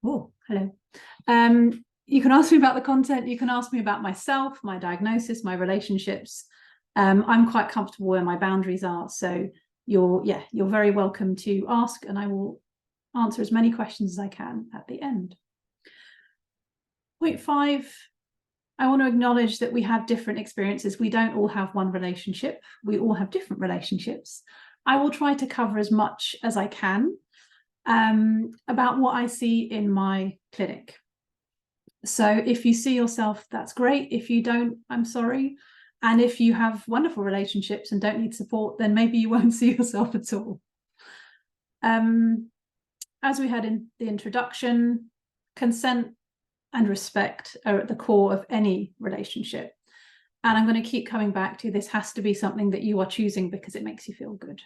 Oh, hello. You can ask me about the content. You can ask me about myself, my diagnosis, my relationships. I'm quite comfortable where my boundaries are. So you're very welcome to ask, and I will answer as many questions as I can at the end. Point 5, I want to acknowledge that we have different experiences. We don't all have one relationship. We all have different relationships. I will try to cover as much as I can about what I see in my clinic. So if you see yourself, that's great. If you don't, I'm sorry. And if you have wonderful relationships and don't need support, then maybe you won't see yourself at all. As we had in the introduction, consent and respect are at the core of any relationship. And I'm going to keep coming back to this has to be something that you are choosing because it makes you feel good.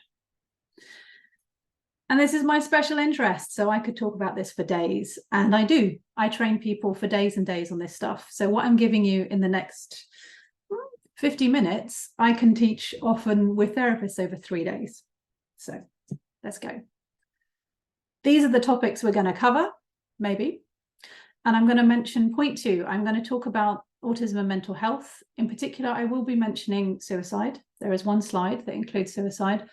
And this is my special interest, so I could talk about this for days, and I do. I train people for days and days on this stuff. So what I'm giving you in the next 50 minutes, I can teach often with therapists over 3 days. So let's go. These are the topics we're going to cover, maybe. And I'm going to mention point 2. I'm going to talk about autism and mental health. In particular, I will be mentioning suicide. There is one slide that includes suicide.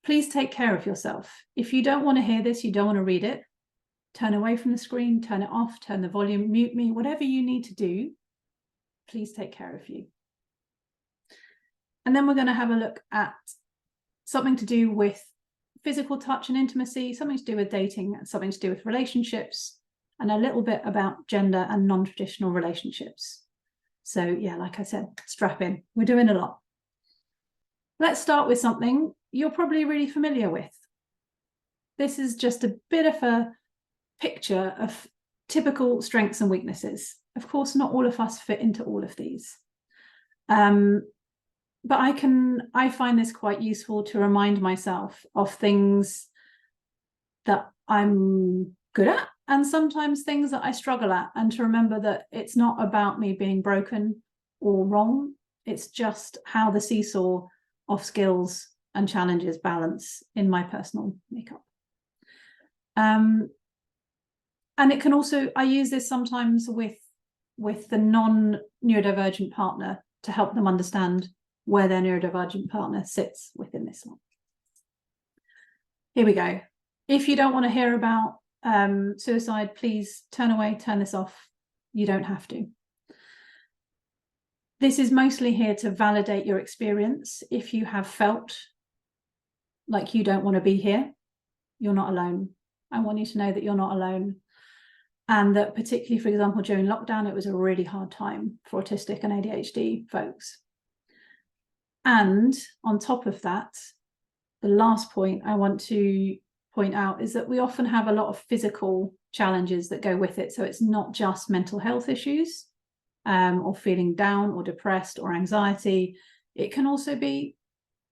Please take care of yourself. If you don't want to hear this, you don't want to read it, turn away from the screen, turn it off, turn the volume, mute me, whatever you need to do, please take care of you. And then we're going to have a look at something to do with physical touch and intimacy, something to do with dating, something to do with relationships, and a little bit about gender and non-traditional relationships. So yeah, like I said, strap in. We're doing a lot. Let's start with something you're probably really familiar with. This is just a bit of a picture of typical strengths and weaknesses. Of course, not all of us fit into all of these. But I find this quite useful to remind myself of things that I'm good at and sometimes things that I struggle at, and to remember that it's not about me being broken or wrong. It's just how the seesaw of skills and challenges balance in my personal makeup. And it can also, I use this sometimes with the non-neurodivergent partner to help them understand where their neurodivergent partner sits within this one. Here we go. If you don't want to hear about suicide, please turn away, turn this off. You don't have to. This is mostly here to validate your experience. If you have felt like you don't want to be here, you're not alone. I want you to know that you're not alone. And that particularly, for example, during lockdown, it was a really hard time for autistic and ADHD folks. And on top of that, the last point I want to point out is that we often have a lot of physical challenges that go with it. So it's not just mental health issues or feeling down or depressed or anxiety. It can also be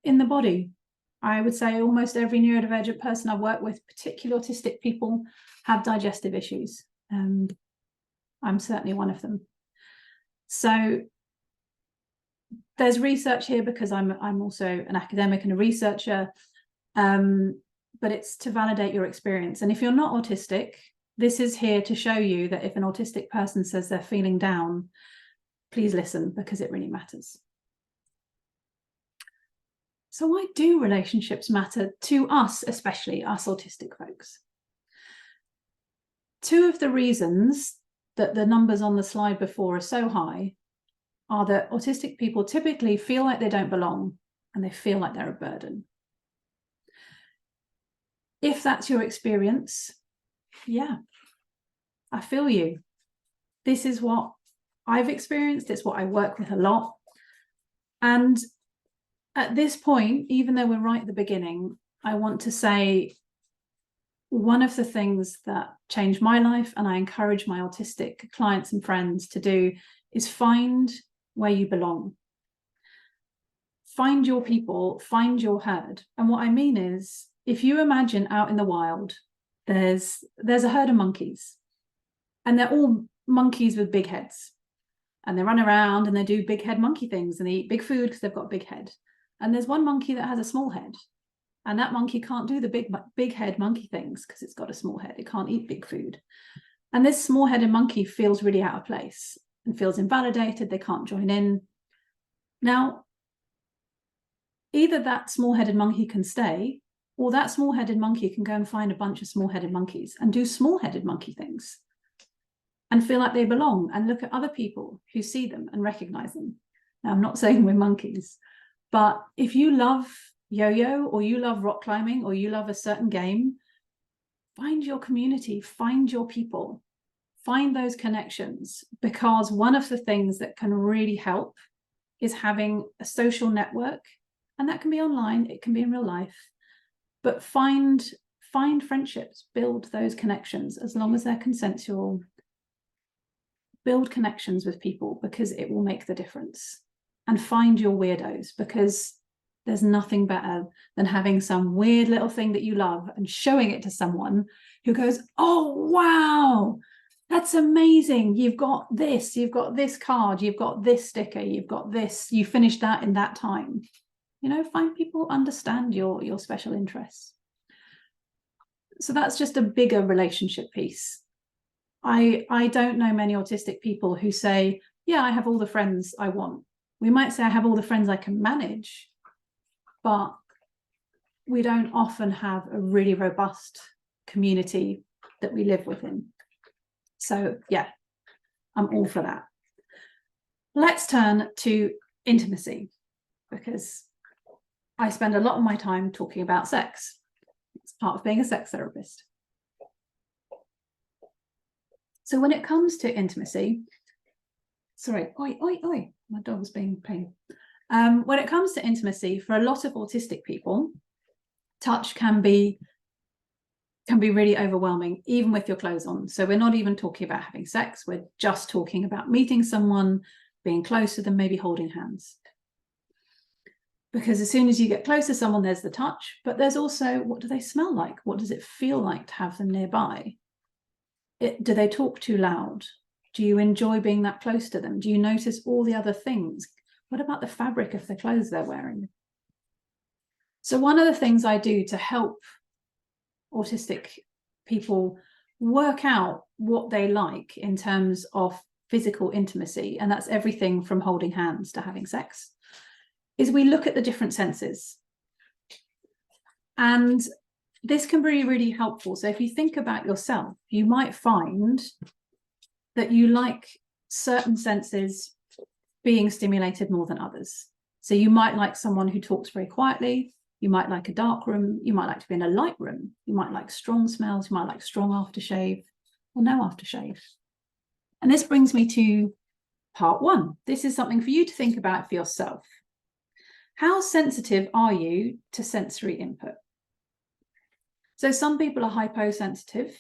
in the body. I would say almost every neurodivergent person I've worked with, particularly autistic people, have digestive issues. I'm certainly one of them. So there's research here because I'm also an academic and a researcher, but it's to validate your experience. And if you're not autistic, this is here to show you that if an autistic person says they're feeling down, please listen, because it really matters. So why do relationships matter to us, especially us autistic folks? 2 of the reasons that the numbers on the slide before are so high are that autistic people typically feel like they don't belong and they feel like they're a burden. If that's your experience, yeah, I feel you. This is what I've experienced. It's what I work with a lot. And at this point, even though we're right at the beginning, I want to say one of the things that changed my life, and I encourage my autistic clients and friends to do, is find where you belong. Find your people, find your herd. And what I mean is, if you imagine out in the wild, there's a herd of monkeys, and they're all monkeys with big heads, and they run around and they do big head monkey things, and they eat big food because they've got a big head. And there's one monkey that has a small head, and that monkey can't do the big head monkey things because it's got a small head. It can't eat big food. And this small-headed monkey feels really out of place and feels invalidated. They can't join in. Now, either that small-headed monkey can stay, or that small-headed monkey can go and find a bunch of small-headed monkeys and do small-headed monkey things and feel like they belong and look at other people who see them and recognize them. Now, I'm not saying we're monkeys, but if you love yo-yo, or you love rock climbing, or you love a certain game, find your community, find your people, find those connections, because one of the things that can really help is having a social network, and that can be online, it can be in real life, but find friendships, build those connections, as long as they're consensual. Build connections with people, because it will make the difference. And find your weirdos, because there's nothing better than having some weird little thing that you love and showing it to someone who goes, oh, wow, that's amazing. You've got this card, you've got this sticker, you've got this, you finished that in that time. You know, find people who understand your special interests. So that's just a bigger relationship piece. I don't know many autistic people who say, yeah, I have all the friends I want. We might say I have all the friends I can manage, but we don't often have a really robust community that we live within. So yeah, I'm all for that. Let's turn to intimacy, because I spend a lot of my time talking about sex. It's part of being a sex therapist. So when it comes to intimacy, sorry, my dog's being a pain. When it comes to intimacy, for a lot of autistic people, touch can be really overwhelming, even with your clothes on. So we're not even talking about having sex, we're just talking about meeting someone, being close to them, maybe holding hands. Because as soon as you get close to someone, there's the touch, but there's also, what do they smell like? What does it feel like to have them nearby? Do they talk too loud? Do you enjoy being that close to them? Do you notice all the other things? What about the fabric of the clothes they're wearing? So one of the things I do to help autistic people work out what they like in terms of physical intimacy, and that's everything from holding hands to having sex, is we look at the different senses. And this can be really helpful. So if you think about yourself, you might find that you like certain senses being stimulated more than others. So you might like someone who talks very quietly, you might like a dark room, you might like to be in a light room, you might like strong smells, you might like strong aftershave or no aftershave. And this brings me to part one. This is something for you to think about for yourself. How sensitive are you to sensory input? So some people are hyposensitive.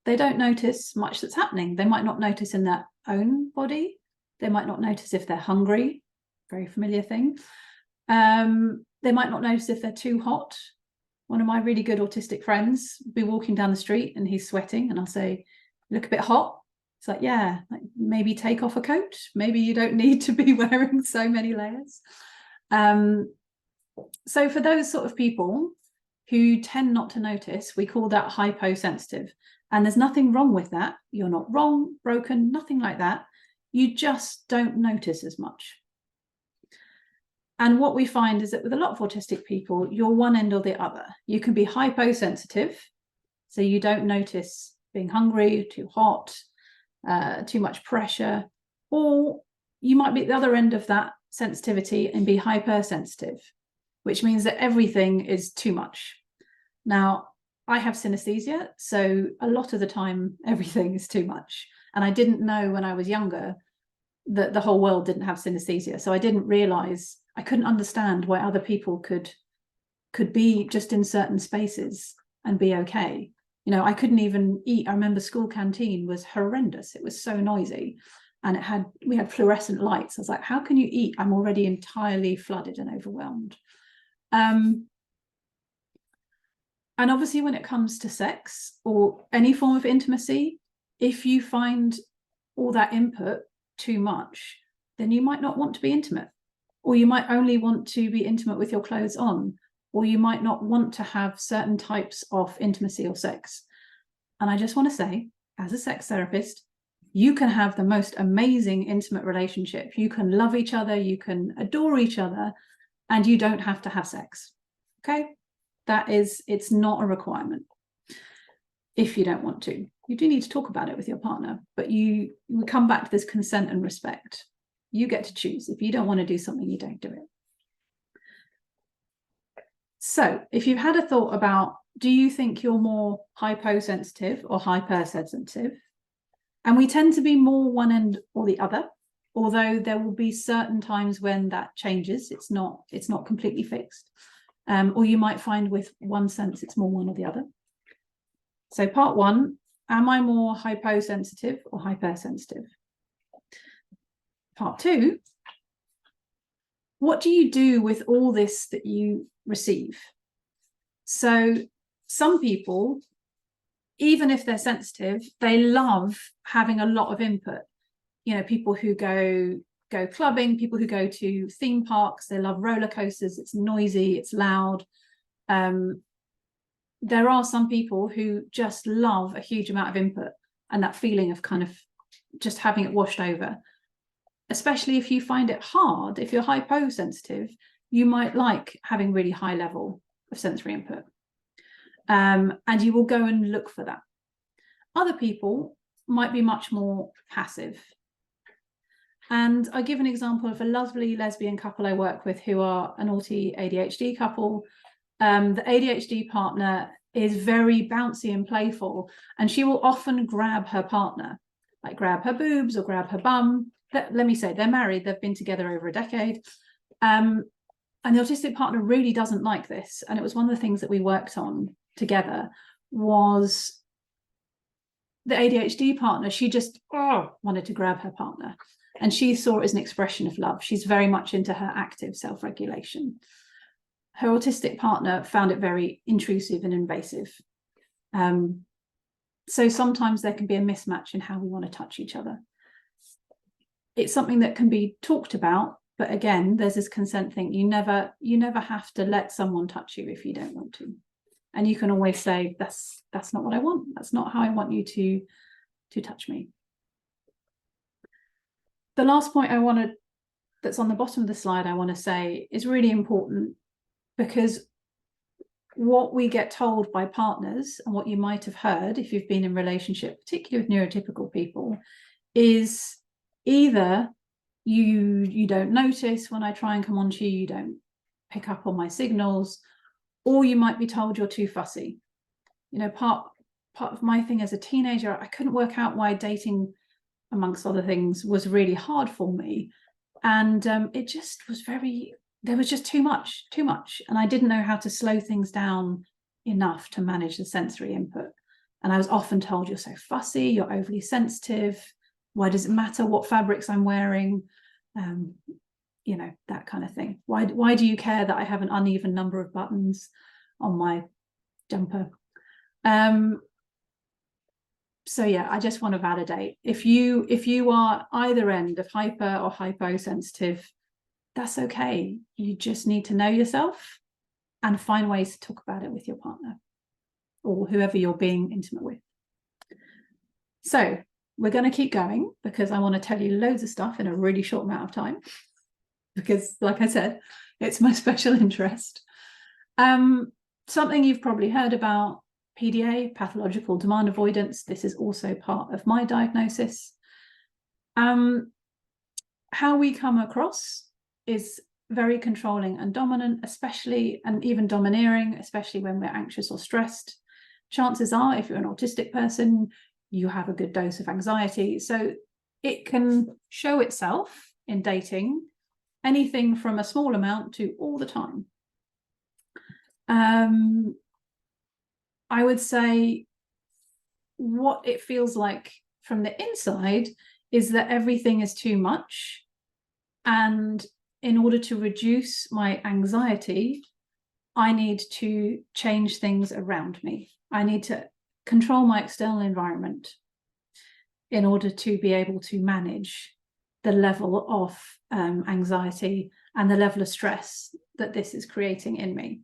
They don't notice much that's happening. They might not notice in their own body. They might not notice if they're hungry, very familiar thing. They might not notice if they're too hot. One of my really good autistic friends will be walking down the street and he's sweating, and I'll say, "You look a bit hot." It's like, yeah, like maybe take off a coat. Maybe you don't need to be wearing so many layers. So for those sort of people who tend not to notice, we call that hyposensitive. And there's nothing wrong with that. You're not wrong, broken, nothing like that. You just don't notice as much. And what we find is that with a lot of autistic people, you're one end or the other. You can be hyposensitive, so you don't notice being hungry, too hot, too much pressure, or you might be at the other end of that sensitivity and be hypersensitive, which means that everything is too much. Now, I have synesthesia, so a lot of the time, everything is too much. And I didn't know when I was younger that the whole world didn't have synesthesia. So I didn't realize, I couldn't understand why other people could be just in certain spaces and be okay. You know, I couldn't even eat. I remember school canteen was horrendous. It was so noisy. And we had fluorescent lights. I was like, how can you eat? I'm already entirely flooded and overwhelmed. And obviously when it comes to sex or any form of intimacy, if you find all that input too much, then you might not want to be intimate, or you might only want to be intimate with your clothes on, or you might not want to have certain types of intimacy or sex. And I just want to say, as a sex therapist, you can have the most amazing intimate relationship. You can love each other, you can adore each other, and you don't have to have sex. Okay? It's not a requirement. If you don't want to, you do need to talk about it with your partner, but we come back to this consent and respect. You get to choose. If you don't want to do something, you don't do it. So if you've had a thought about, do you think you're more hyposensitive or hypersensitive? And we tend to be more one end or the other, although there will be certain times when that changes. It's not completely fixed. Or you might find with one sense it's more one or the other. So part one, am I more hyposensitive or hypersensitive? Part two, what do you do with all this that you receive? So some people, even if they're sensitive, they love having a lot of input. You know, people who go clubbing, people who go to theme parks, they love roller coasters, it's noisy, it's loud. There are some people who just love a huge amount of input and that feeling of kind of just having it washed over. Especially if you find it hard, if you're hyposensitive, you might like having really high level of sensory input. And you will go and look for that. Other people might be much more passive. And I give an example of a lovely lesbian couple I work with who are an ADHD couple. The ADHD partner is very bouncy and playful, and she will often grab her partner, like grab her boobs or grab her bum. Let me say, they're married, they've been together over a decade. And the autistic partner really doesn't like this. And it was one of the things that we worked on together was the ADHD partner. She just wanted to grab her partner. And she saw it as an expression of love. She's very much into her active self-regulation. Her autistic partner found it very intrusive and invasive. So sometimes there can be a mismatch in how we want to touch each other. It's something that can be talked about, but again, there's this consent thing. You never have to let someone touch you if you don't want to. And you can always say, that's not what I want. That's not how I want you to touch me. The last point that's on the bottom of the slide I want to say is really important, because what we get told by partners and what you might have heard if you've been in relationship, particularly with neurotypical people, is either you don't notice when I try and come on to you, you don't pick up on my signals, or you might be told you're too fussy. You know, part of my thing as a teenager, I couldn't work out why dating, amongst other things, was really hard for me. And it just was there was just too much. And I didn't know how to slow things down enough to manage the sensory input. And I was often told, you're so fussy, you're overly sensitive. Why does it matter what fabrics I'm wearing? You know, that kind of thing. Why do you care that I have an uneven number of buttons on my jumper? So yeah, I just want to validate, if you are either end of hyper or hyposensitive, that's okay. You just need to know yourself and find ways to talk about it with your partner or whoever you're being intimate with. So we're going to keep going, because I want to tell you loads of stuff in a really short amount of time, because like I said, it's my special interest. Something you've probably heard about, PDA, pathological demand avoidance. This is also part of my diagnosis. How we come across is very controlling and dominant, especially, and even domineering, especially when we're anxious or stressed. Chances are, if you're an autistic person, you have a good dose of anxiety. So it can show itself in dating, anything from a small amount to all the time. I would say what it feels like from the inside is that everything is too much. And in order to reduce my anxiety, I need to change things around me. I need to control my external environment in order to be able to manage the level of anxiety and the level of stress that this is creating in me.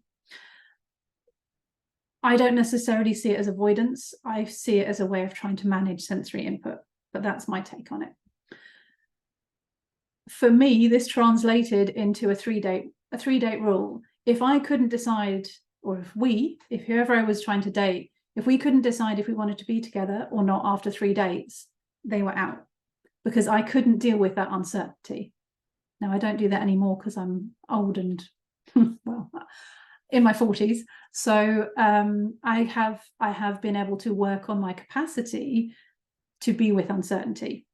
I don't necessarily see it as avoidance. I see it as a way of trying to manage sensory input, but that's my take on it. For me, this translated into a three-date rule. If I couldn't decide, or if whoever I was trying to date, if we couldn't decide if we wanted to be together or not after 3 dates, they were out, because I couldn't deal with that uncertainty. Now, I don't do that anymore because I'm old and well, in my 40s. So I have been able to work on my capacity to be with uncertainty.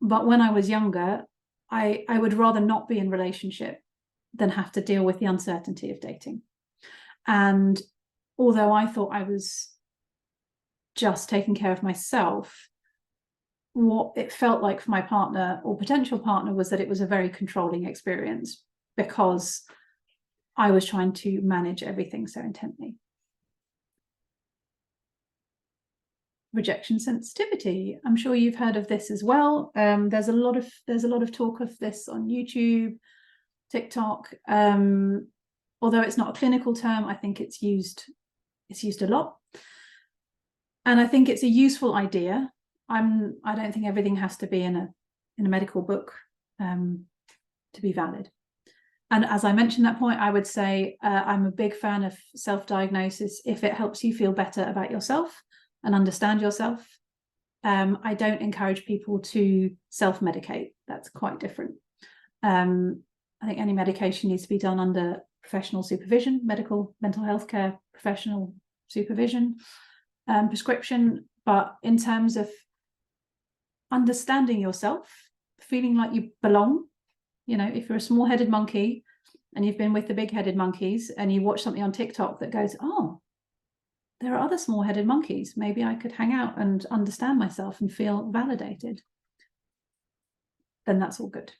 But when I was younger, I would rather not be in relationship than have to deal with the uncertainty of dating. And although I thought I was just taking care of myself, what it felt like for my partner or potential partner was that it was a very controlling experience, because I was trying to manage everything so intently. Rejection sensitivity. I'm sure you've heard of this as well. There's a lot of talk of this on YouTube, TikTok. Although it's not a clinical term, I think it's used a lot. And I think it's a useful idea. I don't think everything has to be in a medical book to be valid. And as I mentioned that point, I would say I'm a big fan of self-diagnosis if it helps you feel better about yourself and understand yourself. I don't encourage people to self-medicate. That's quite different. I think any medication needs to be done under professional supervision, mental health care professional supervision, prescription. But in terms of understanding yourself, feeling like you belong, if you're a small-headed monkey and you've been with the big-headed monkeys and you watch something on TikTok that goes, oh, there are other small-headed monkeys, maybe I could hang out and understand myself and feel validated, then that's all good.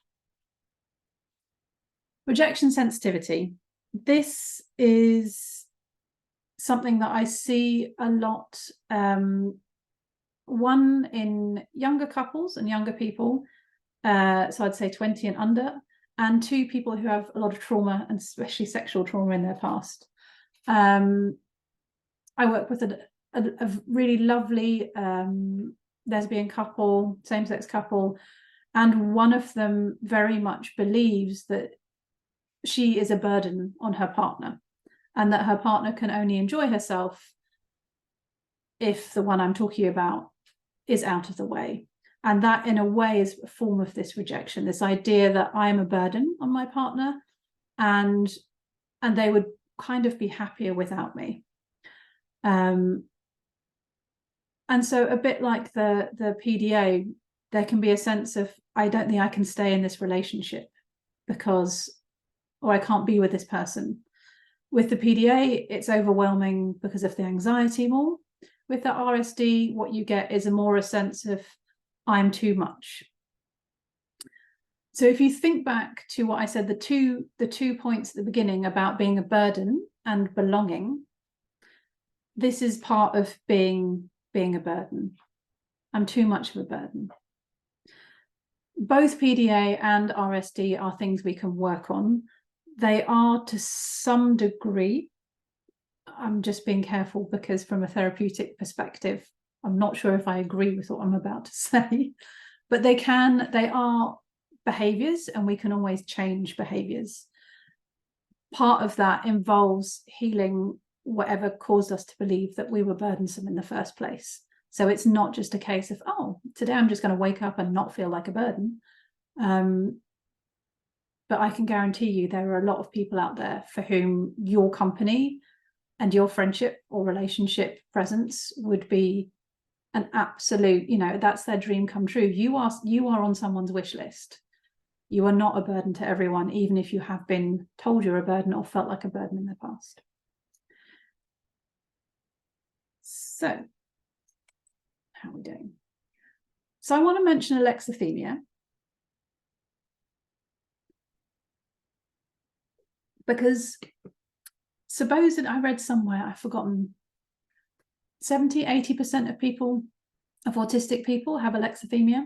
Rejection sensitivity. This is something that I see a lot, one in younger couples and younger people, so I'd say 20 and under, and 2 people who have a lot of trauma, and especially sexual trauma in their past. I work with a really lovely lesbian couple, same-sex couple, and one of them very much believes that she is a burden on her partner, and that her partner can only enjoy herself if the one I'm talking about is out of the way. And that, in a way, is a form of this rejection, this idea that I am a burden on my partner, and they would kind of be happier without me. And so, a bit like the PDA, there can be a sense of, I don't think I can stay in this relationship or I can't be with this person. With the PDA, it's overwhelming because of the anxiety more. With the RSD, what you get is a sense of, I'm too much. So if you think back to what I said, the two points at the beginning about being a burden and belonging, this is part of being a burden. I'm too much of a burden. Both PDA and RSD are things we can work on. They are, to some degree, I'm just being careful because from a therapeutic perspective, I'm not sure if I agree with what I'm about to say, but they are behaviors, and we can always change behaviors. Part of that involves healing whatever caused us to believe that we were burdensome in the first place. So it's not just a case of, oh, today I'm just going to wake up and not feel like a burden. But I can guarantee you there are a lot of people out there for whom your company and your friendship or relationship presence would be an absolute, that's their dream come true. You are on someone's wish list. You are not a burden to everyone, even if you have been told you're a burden or felt like a burden in the past. So, how are we doing? So I want to mention Alexithymia, because supposed, I read somewhere, I've forgotten, 70-80% of autistic people have Alexithymia,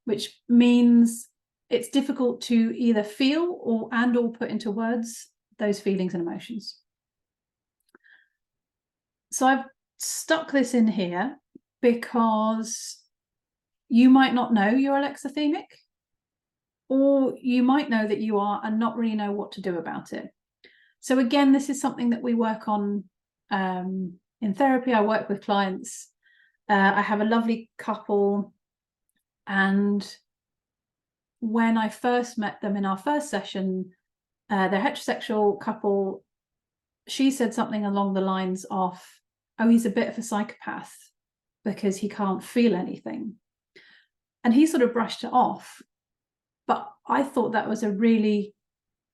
which means it's difficult to either feel or put into words those feelings and emotions. So I've stuck this in here because you might not know you're alexithymic, or you might know that you are and not really know what to do about it. So again, this is something that we work on in therapy. I work with clients. I have a lovely couple, and when I first met them in our first session, they're heterosexual couple. She said something along the lines of, oh, he's a bit of a psychopath because he can't feel anything. And he sort of brushed it off. But I thought that was a really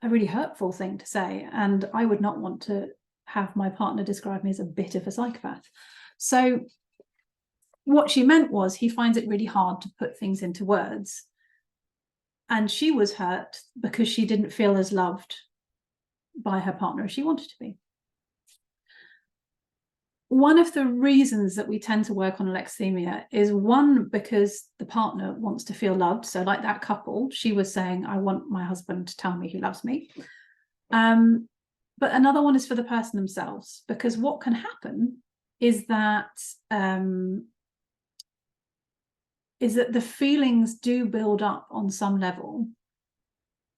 hurtful thing to say. And I would not want to have my partner describe me as a bit of a psychopath. So what she meant was he finds it really hard to put things into words. And she was hurt because she didn't feel as loved by her partner as she wanted to be. One of the reasons that we tend to work on alexithymia is, one, because the partner wants to feel loved. So like that couple, she was saying, I want my husband to tell me he loves me. But another one is for the person themselves, because what can happen is that the feelings do build up on some level,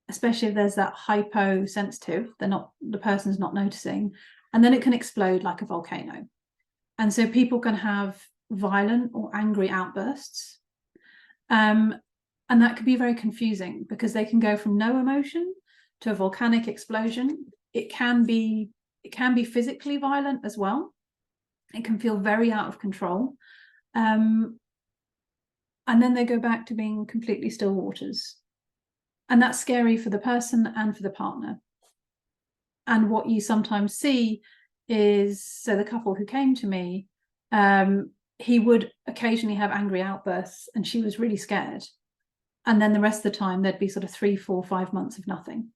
especially if there's that hyposensitive, the person's not noticing, and then it can explode like a volcano. And so people can have violent or angry outbursts. And that can be very confusing because they can go from no emotion to a volcanic explosion. It can be physically violent as well. It can feel very out of control. And then they go back to being completely still waters. And that's scary for the person and for the partner. And what you sometimes see is, so the couple who came to me, he would occasionally have angry outbursts and she was really scared. And then the rest of the time there'd be sort of 3, 4, 5 months of nothing.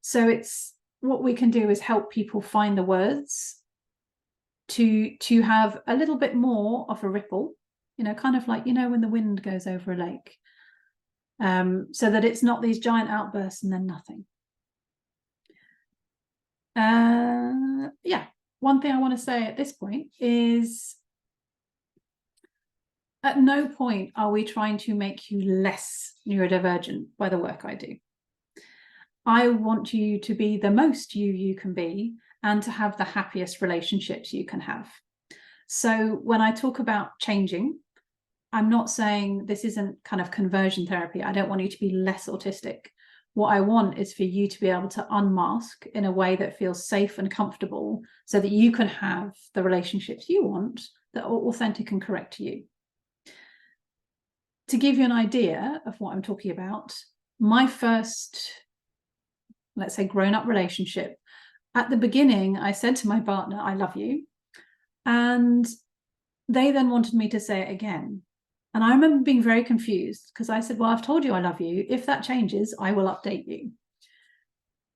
So it's, what we can do is help people find the words to have a little bit more of a ripple, kind of like, when the wind goes over a lake, so that it's not these giant outbursts and then nothing. One thing I want to say at this point is, at no point are we trying to make you less neurodivergent by the work I do. I want you to be the most you can be, and to have the happiest relationships you can have. So when I talk about changing, I'm not saying this isn't kind of conversion therapy. I don't want you to be less autistic. What I want is for you to be able to unmask in a way that feels safe and comfortable, so that you can have the relationships you want that are authentic and correct to you. To give you an idea of what I'm talking about, my first, let's say, grown-up relationship, at the beginning, I said to my partner, I love you. And they then wanted me to say it again. And I remember being very confused because I said, well, I've told you I love you. If that changes, I will update you.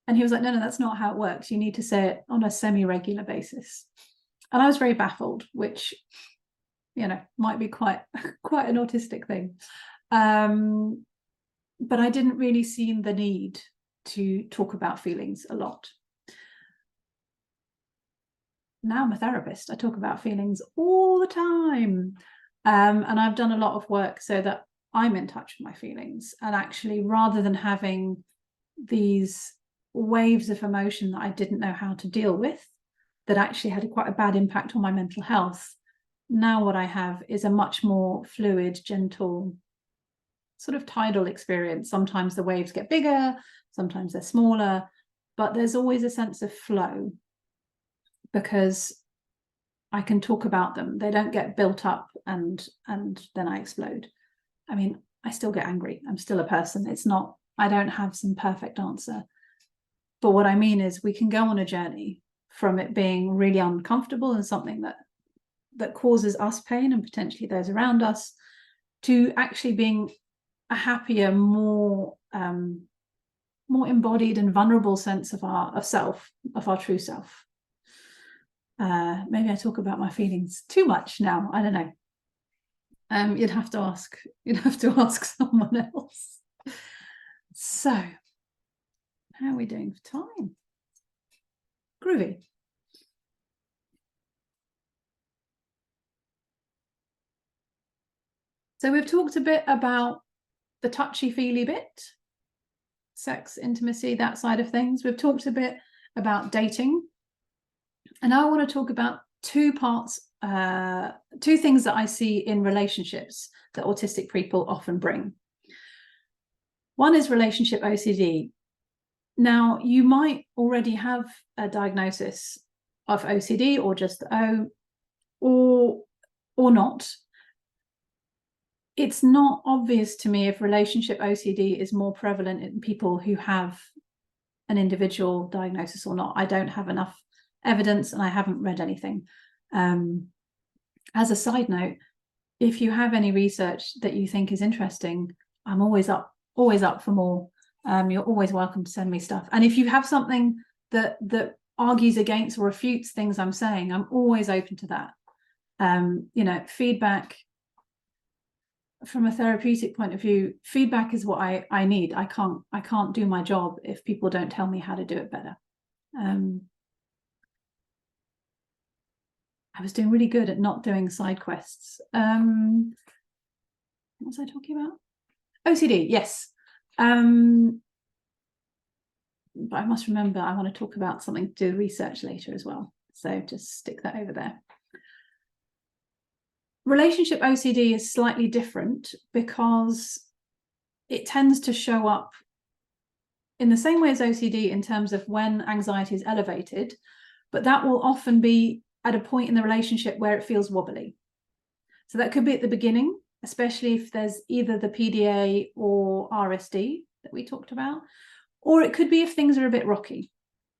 And he was like, no, that's not how it works. You need to say it on a semi-regular basis. And I was very baffled, which, might be quite an autistic thing. But I didn't really see the need to talk about feelings a lot. Now I'm a therapist. I talk about feelings all the time. And I've done a lot of work so that I'm in touch with my feelings. And actually, rather than having these waves of emotion that I didn't know how to deal with, that actually had quite a bad impact on my mental health, now what I have is a much more fluid, gentle, sort of tidal experience. Sometimes the waves get bigger, sometimes they're smaller, but there's always a sense of flow because I can talk about them. They don't get built up and then I explode. I mean, I still get angry. I'm still a person. It's not, I don't have some perfect answer. But what I mean is we can go on a journey from it being really uncomfortable and something that causes us pain and potentially those around us, to actually being a happier, more embodied and vulnerable sense of our true self. Maybe I talk about my feelings too much now. I don't know. You'd have to ask someone else. So, how are we doing for time? Groovy. So we've talked a bit about the touchy-feely bit, sex, intimacy, that side of things. We've talked a bit about dating. And now I want to talk about two parts, two things that I see in relationships that autistic people often bring. One is relationship OCD. Now, you might already have a diagnosis of OCD or just O, or not. It's not obvious to me if relationship OCD is more prevalent in people who have an individual diagnosis or not. I don't have enough evidence and I haven't read anything. As a side note, if you have any research that you think is interesting, I'm always up for more. You're always welcome to send me stuff. And if you have something that argues against or refutes things I'm saying, I'm always open to that. You know, feedback from a therapeutic point of view, feedback is what I need. I can't do my job if people don't tell me how to do it better. I was doing really good at not doing side quests. What was I talking about? OCD, yes. But I must remember I want to talk about something to do with research later as well. So just stick that over there. Relationship OCD is slightly different because it tends to show up in the same way as OCD in terms of when anxiety is elevated, but that will often be at a point in the relationship where it feels wobbly. So that could be at the beginning, especially if there's either the PDA or RSD that we talked about, or it could be if things are a bit rocky.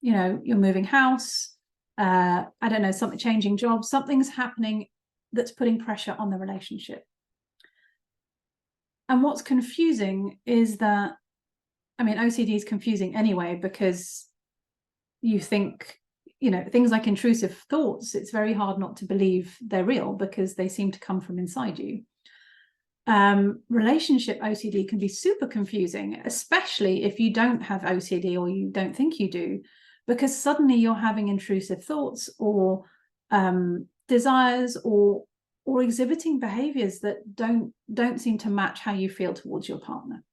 You know, you're moving house, I don't know, something, changing jobs, something's happening that's putting pressure on the relationship. And what's confusing is that, I mean, OCD is confusing anyway, because you think, you know, things like intrusive thoughts, it's very hard not to believe they're real because they seem to come from inside you. Relationship OCD can be super confusing, especially if you don't have OCD or you don't think you do, because suddenly you're having intrusive thoughts or desires or exhibiting behaviors that don't seem to match how you feel towards your partner.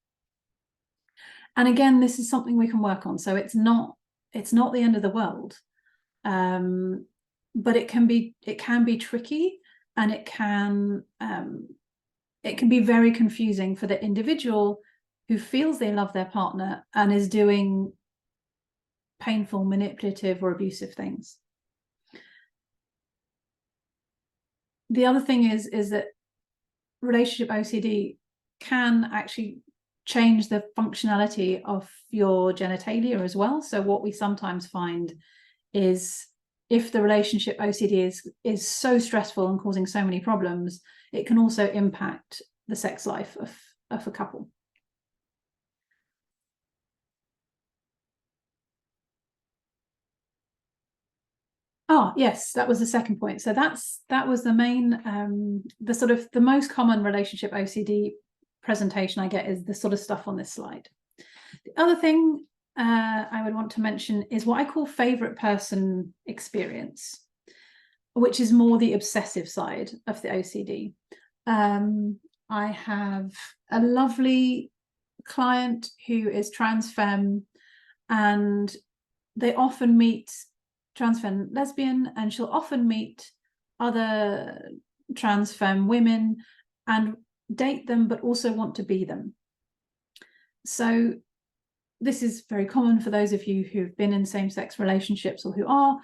And again, this is something we can work on. So it's not the end of the world, but it can be tricky, and it can be very confusing for the individual who feels they love their partner and is doing painful, manipulative, or abusive things. The other thing is that relationship OCD can actually change the functionality of your genitalia as well. So what we sometimes find is if the relationship OCD is so stressful and causing so many problems, it can also impact the sex life of a couple. Oh, yes, that was the second point. So that was the main, the sort of the most common relationship OCD presentation I get is the sort of stuff on this slide. The other thing I would want to mention is what I call favorite person experience, which is more the obsessive side of the OCD. I have a lovely client who is trans femme, and they often meet trans femme lesbian, and she'll often meet other trans femme women and date them, but also want to be them. So this is very common for those of you who've been in same-sex relationships or who are.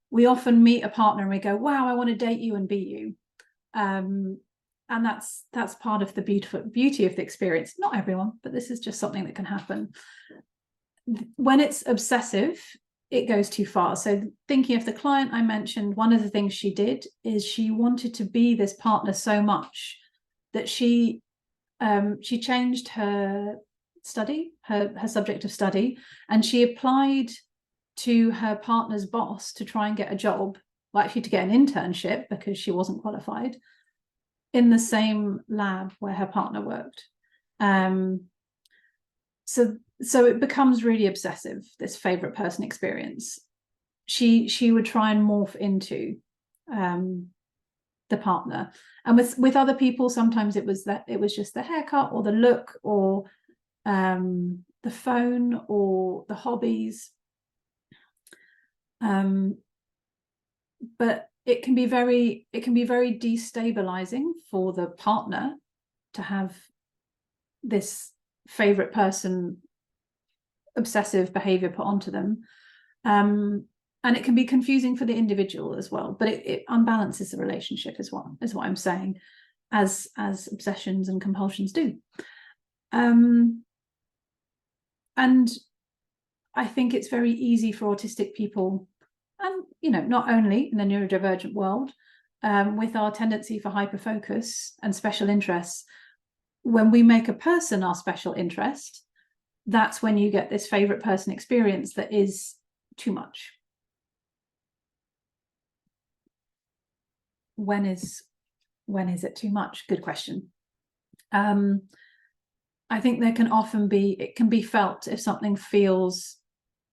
We often meet a partner and we go, wow, I want to date you and be you. And that's part of the beauty of the experience. Not everyone, but this is just something that can happen. When it's obsessive, it goes too far. So thinking of the client I mentioned, one of the things she did is she wanted to be this partner so much that she changed her study, her subject of study, and she applied to her partner's boss to try and get a job, well, actually to get an internship because she wasn't qualified, in the same lab where her partner worked. So it becomes really obsessive, this favorite person experience. She would try and morph into the partner. And with other people, sometimes it was just the haircut or the look or the phone or the hobbies. But it can be very destabilizing for the partner to have this favorite person obsessive behavior put onto them. And it can be confusing for the individual as well, but it unbalances the relationship is what I'm saying, as obsessions and compulsions do. And I think it's very easy for autistic people, and not only in the neurodivergent world, with our tendency for hyperfocus and special interests, when we make a person our special interest, that's when you get this favorite person experience that is too much. When is it too much? Good question. I think there can often it can be felt if something feels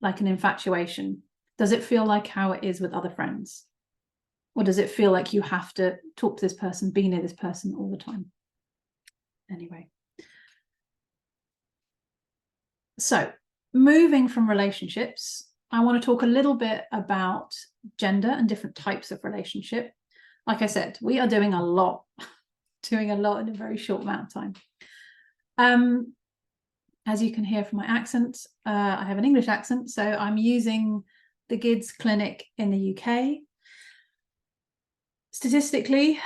like an infatuation. Does it feel like how it is with other friends? Or does it feel like you have to talk to this person, be near this person all the time? Anyway. So moving from relationships, I want to talk a little bit about gender and different types of relationship. Like I said, we are doing a lot in a very short amount of time. As you can hear from my accent, I have an English accent, so I'm using the GIDS clinic in the UK. Statistically,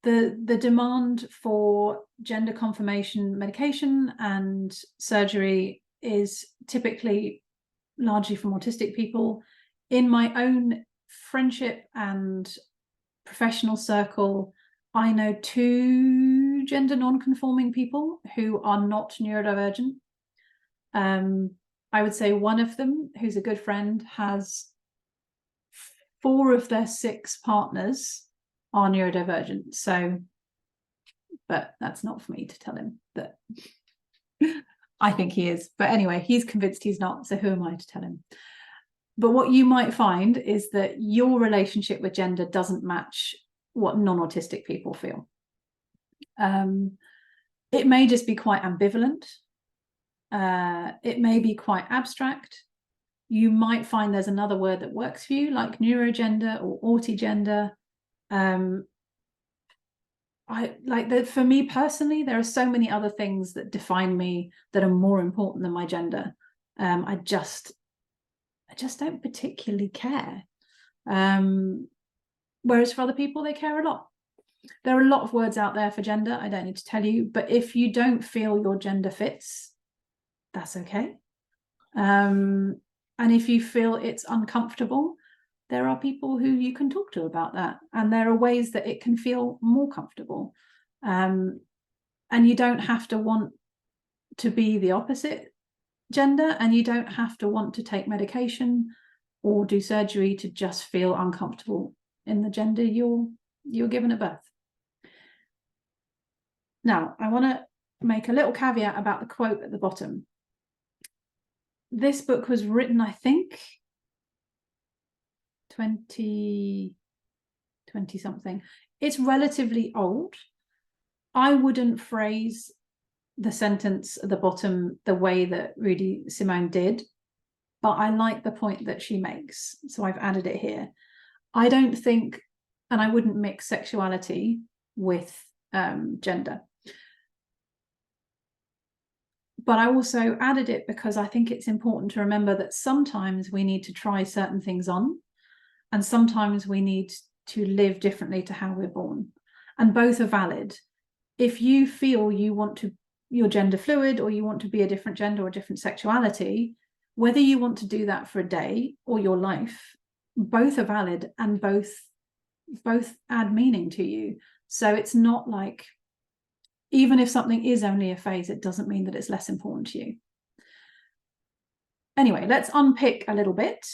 the demand for gender confirmation medication and surgery is typically largely from autistic people. In my own friendship and professional circle, I know 2 gender non-conforming people who are not neurodivergent. I would say one of them, who's a good friend, has 4 of their 6 partners are neurodivergent. So, but that's not for me to tell him that. I think he is. But anyway, he's convinced he's not. So who am I to tell him? But what you might find is that your relationship with gender doesn't match what non-autistic people feel. It may just be quite ambivalent. It may be quite abstract. You might find there's another word that works for you, like neurogender or autigender. For me personally, there are so many other things that define me that are more important than my gender. I just don't particularly care. Whereas for other people, they care a lot. There are a lot of words out there for gender, I don't need to tell you, but if you don't feel your gender fits, that's okay. And if you feel it's uncomfortable, there are people who you can talk to about that. And there are ways that it can feel more comfortable. And you don't have to want to be the opposite gender, and you don't have to want to take medication or do surgery to just feel uncomfortable in the gender you're given at birth. Now, I want to make a little caveat about the quote at the bottom. This book was written, I think, 20 something. It's relatively old. I wouldn't phrase the sentence at the bottom the way that Rudy Simone did, but I like the point that she makes, so I've added it here. I don't think, and I wouldn't mix sexuality with gender. But I also added it because I think it's important to remember that sometimes we need to try certain things on, and sometimes we need to live differently to how we're born. And both are valid. If you feel you're gender fluid, or you want to be a different gender or a different sexuality, whether you want to do that for a day or your life, both are valid, and both add meaning to you. So it's not like, even if something is only a phase, it doesn't mean that it's less important to you. Anyway, let's unpick a little bit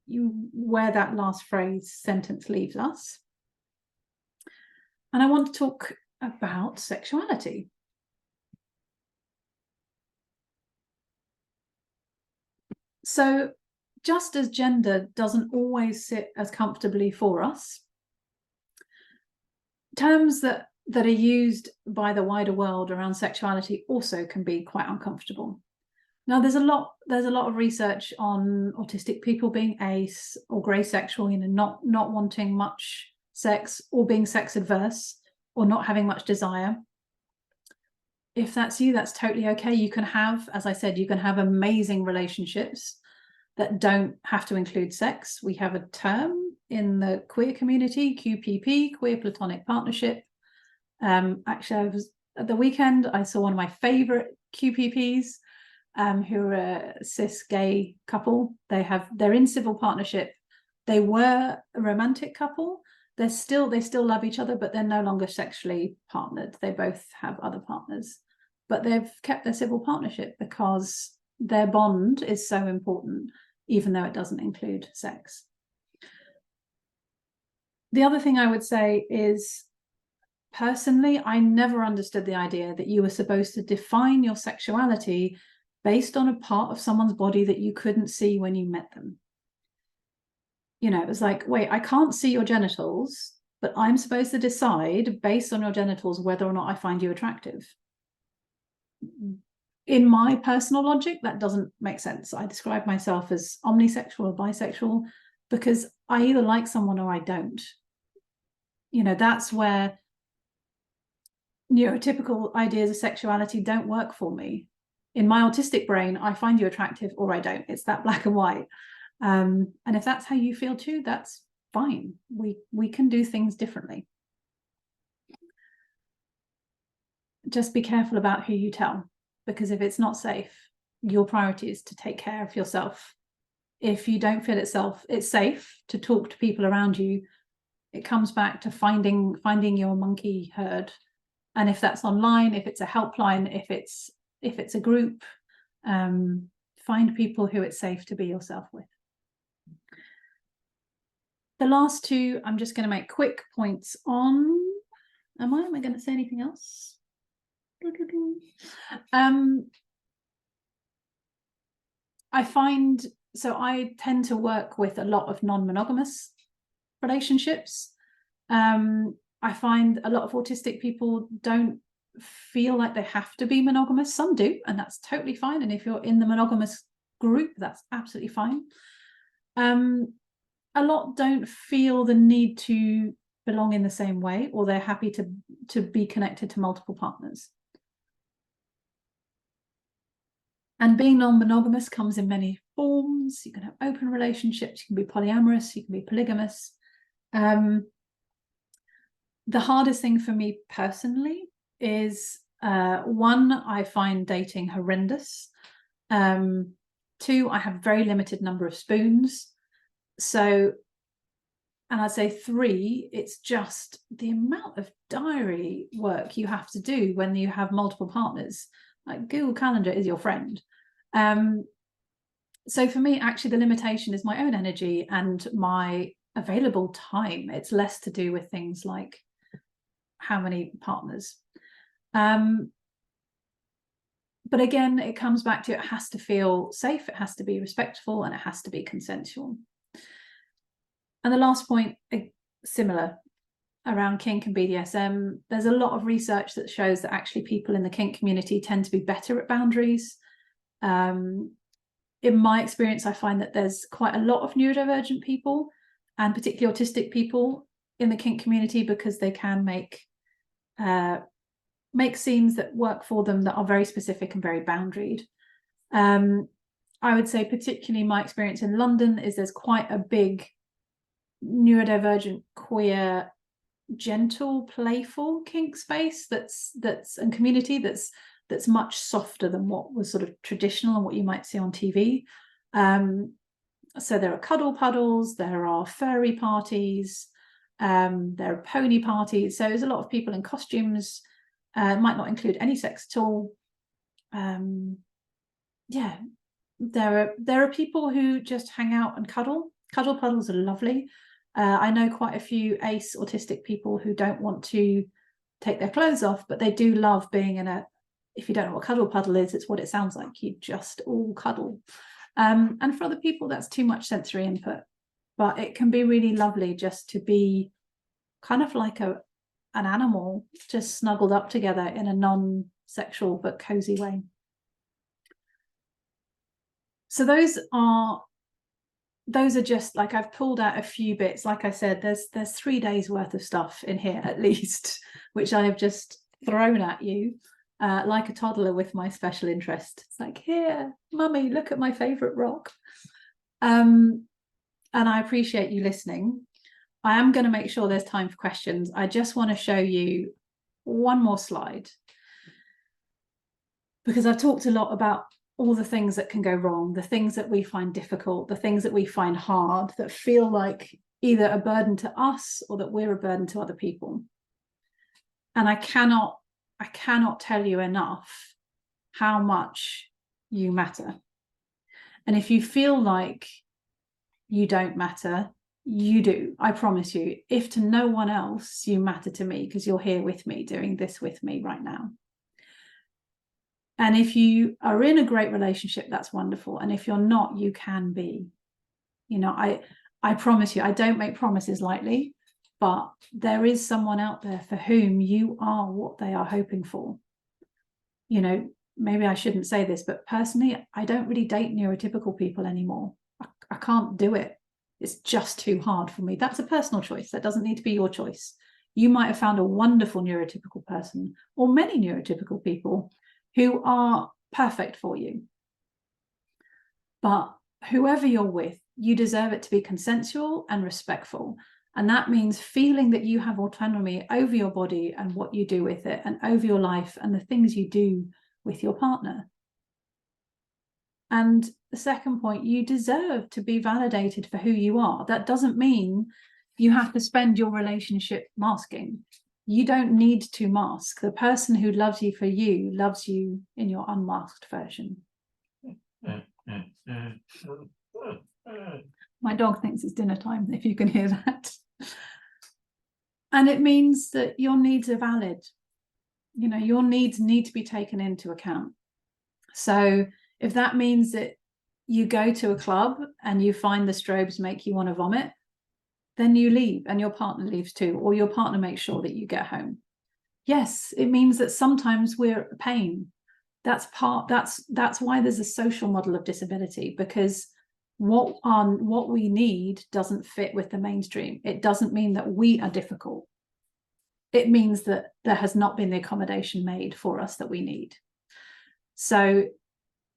where that last sentence leaves us. And I want to talk about sexuality. So just as gender doesn't always sit as comfortably for us, terms that are used by the wider world around sexuality also can be quite uncomfortable. Now, there's a lot of research on autistic people being ace or grey sexual, not wanting much sex, or being sex adverse, or not having much desire. If that's you, that's totally okay. You can have, as I said, you can have amazing relationships that don't have to include sex. We have a term in the queer community, QPP, queer platonic partnership. Actually, at the weekend, I saw one of my favorite QPPs, who are a cis gay couple. They're in civil partnership. They were a romantic couple. They still love each other, but they're no longer sexually partnered. They both have other partners, but they've kept their civil partnership because their bond is so important, even though it doesn't include sex. The other thing I would say is, personally, I never understood the idea that you were supposed to define your sexuality based on a part of someone's body that you couldn't see when you met them. It was like, wait, I can't see your genitals, but I'm supposed to decide based on your genitals whether or not I find you attractive. In my personal logic, that doesn't make sense. I describe myself as omnisexual or bisexual because I either like someone or I don't. That's where neurotypical ideas of sexuality don't work for me. In my autistic brain, I find you attractive or I don't. It's that black and white. And if that's how you feel too, that's fine. We can do things differently. Just be careful about who you tell, because if it's not safe, your priority is to take care of yourself. If you don't feel it's safe to talk to people around you, it comes back to finding your monkey herd. And if that's online, if it's a helpline, if it's a group, find people who it's safe to be yourself with. The last two, I'm just going to make quick points on. Am I going to say anything else? I tend to work with a lot of non-monogamous relationships. I find a lot of autistic people don't feel like they have to be monogamous. Some do, and that's totally fine. And if you're in the monogamous group, that's absolutely fine. A lot don't feel the need to belong in the same way, or they're happy to be connected to multiple partners. And being non-monogamous comes in many forms. You can have open relationships, you can be polyamorous, you can be polygamous. The hardest thing for me personally is, one, I find dating horrendous. Two, I have very limited number of spoons. So, and I'd say three, it's just the amount of diary work you have to do when you have multiple partners. Like, Google Calendar is your friend. So for me, actually, the limitation is my own energy and my available time. It's less to do with things like how many partners. But again, it comes back to, it has to feel safe, it has to be respectful, and it has to be consensual. And the last point, similar, around kink and BDSM, there's a lot of research that shows that actually people in the kink community tend to be better at boundaries. In my experience, I find that there's quite a lot of neurodivergent people, and particularly autistic people, in the kink community, because they can make scenes that work for them that are very specific and very boundaried. I would say particularly my experience in London is there's quite a big neurodivergent, queer, gentle, playful kink space that's and community that's much softer than what was sort of traditional and what you might see on TV. So there are cuddle puddles, there are furry parties, there are pony parties. So there's a lot of people in costumes. Might not include any sex at all. Yeah, there are people who just hang out and cuddle. Cuddle puddles are lovely. I know quite a few ace autistic people who don't want to take their clothes off, but they do love being in a, if you don't know what cuddle puddle is, it's what it sounds like. You just all cuddle. And for other people, that's too much sensory input. But it can be really lovely just to be kind of like a an animal, just snuggled up together in a non-sexual but cozy way. So those are just, like, I've pulled out a few bits. Like I said, there's 3 days worth of stuff in here at least, which I have just thrown at you like a toddler with my special interest. It's like, here, mummy, look at my favorite rock. And I appreciate you listening. I am going to make sure there's time for questions. I just want to show you one more slide, because I've talked a lot about all the things that can go wrong, the things that we find difficult, the things that we find hard, that feel like either a burden to us or that we're a burden to other people. And I cannot tell you enough how much you matter. And if you feel like you don't matter, you do. I promise you. If to no one else, you matter to me, because you're here with me, doing this with me right now. And if you are in a great relationship, that's wonderful. And if you're not, you can be. You know, I promise you, I don't make promises lightly, but there is someone out there for whom you are what they are hoping for. You know, maybe I shouldn't say this, but personally, I don't really date neurotypical people anymore. I can't do it. It's just too hard for me. That's a personal choice. That doesn't need to be your choice. You might have found a wonderful neurotypical person, or many neurotypical people who are perfect for you. But whoever you're with, you deserve it to be consensual and respectful. And that means feeling that you have autonomy over your body and what you do with it, and over your life and the things you do with your partner. And the second point, you deserve to be validated for who you are. That doesn't mean you have to spend your relationship masking. You don't need to mask. The person who loves you for you loves you in your unmasked version. My dog thinks it's dinner time, if you can hear that. And it means that your needs are valid. You know, your needs need to be taken into account. So if that means that you go to a club and you find the strobes make you want to vomit, then you leave, and your partner leaves too, or your partner makes sure that you get home. Yes, it means that sometimes we're a pain. That's why there's a social model of disability, because what we need doesn't fit with the mainstream. It doesn't mean that we are difficult. It means that there has not been the accommodation made for us that we need. So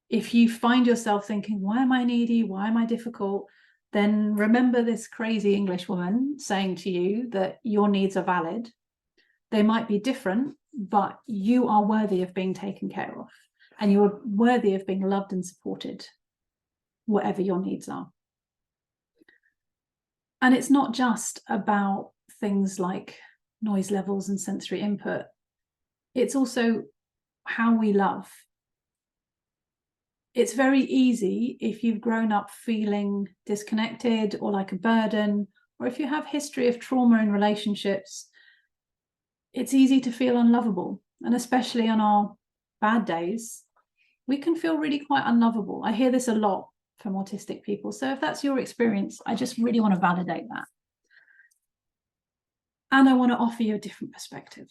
if you find yourself thinking, why am I needy? Why am I difficult? Then remember this crazy English woman saying to you that your needs are valid. They might be different, but you are worthy of being taken care of, and you are worthy of being loved and supported, whatever your needs are. And it's not just about things like noise levels and sensory input. It's also how we love. It's very easy, if you've grown up feeling disconnected or like a burden, or if you have history of trauma in relationships, it's easy to feel unlovable. And especially on our bad days, we can feel really quite unlovable. I hear this a lot from autistic people. So if that's your experience, I just really want to validate that. And I want to offer you a different perspective.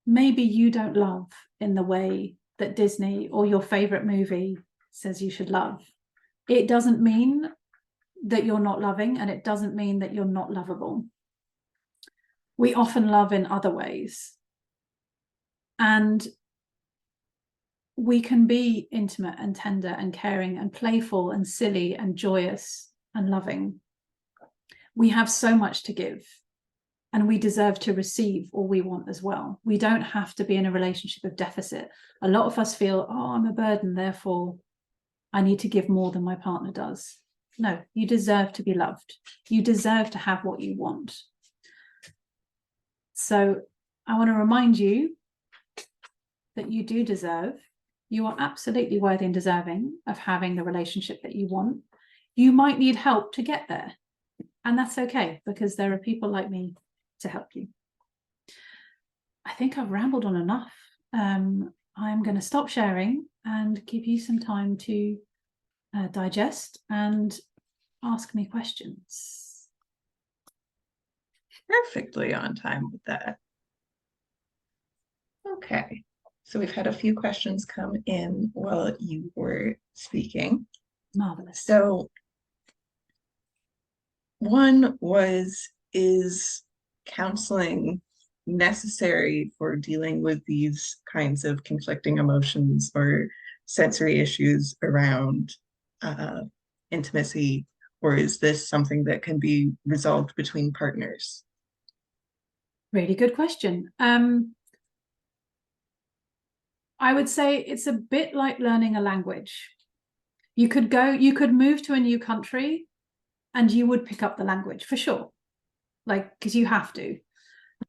Maybe you don't love in the way that Disney or your favorite movie says you should love. It doesn't mean that you're not loving, and it doesn't mean that you're not lovable. We often love in other ways, and we can be intimate and tender and caring and playful and silly and joyous and loving. We have so much to give, and we deserve to receive all we want as well. We don't have to be in a relationship of deficit. A lot of us feel, oh, I'm a burden, therefore I need to give more than my partner does. No, you deserve to be loved. You deserve to have what you want. So I want to remind you that you do deserve, you are absolutely worthy and deserving of having the relationship that you want. You might need help to get there, and that's okay, because there are people like me to help you. I think I've rambled on enough. I'm going to stop sharing and give you some time to digest and ask me questions. Perfectly on time with that. Okay, so we've had a few questions come in while you were speaking. Marvelous. So one was, is counseling necessary for dealing with these kinds of conflicting emotions or sensory issues around intimacy, or is this something that can be resolved between partners? Really good question. I would say it's a bit like learning a language. You could move to a new country and you would pick up the language for sure, like, because you have to.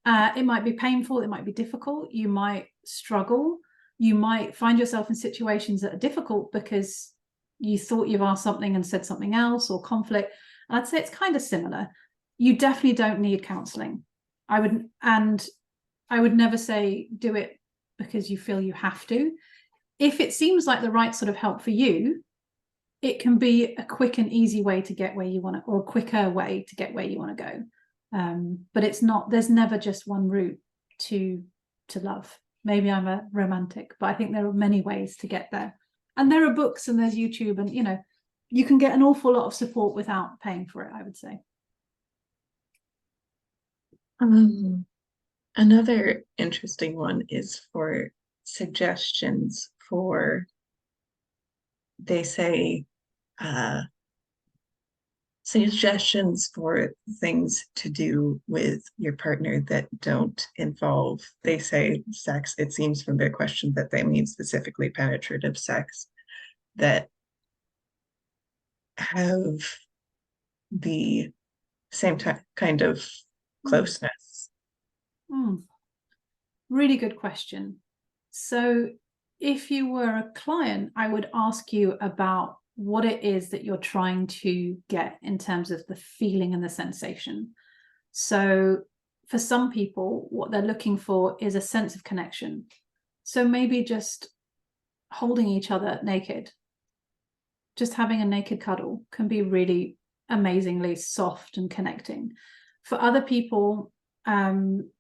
It might be painful, it might be difficult, you might struggle, you might find yourself in situations that are difficult because you thought you've asked something and said something else, or conflict. And I'd say it's kind of similar. You definitely don't need counseling. I would never say do it because you feel you have to. If it seems like the right sort of help for you, it can be a quick and easy way to get where you want to, or a quicker way to get where you want to go. But it's not, there's never just one route to love. Maybe I'm a romantic, but I think there are many ways to get there. And there are books and there's YouTube, and you can get an awful lot of support without paying for it, I would say. Another interesting one is for suggestions for, they say, suggestions for things to do with your partner that don't involve, they say, sex. It seems from their question that they mean specifically penetrative sex, that have the same kind of closeness. Really good question. So if you were a client, I would ask you about what it is that you're trying to get in terms of the feeling and the sensation. So for some people, what they're looking for is a sense of connection. So maybe just holding each other naked, just having a naked cuddle can be really amazingly soft and connecting. For other people,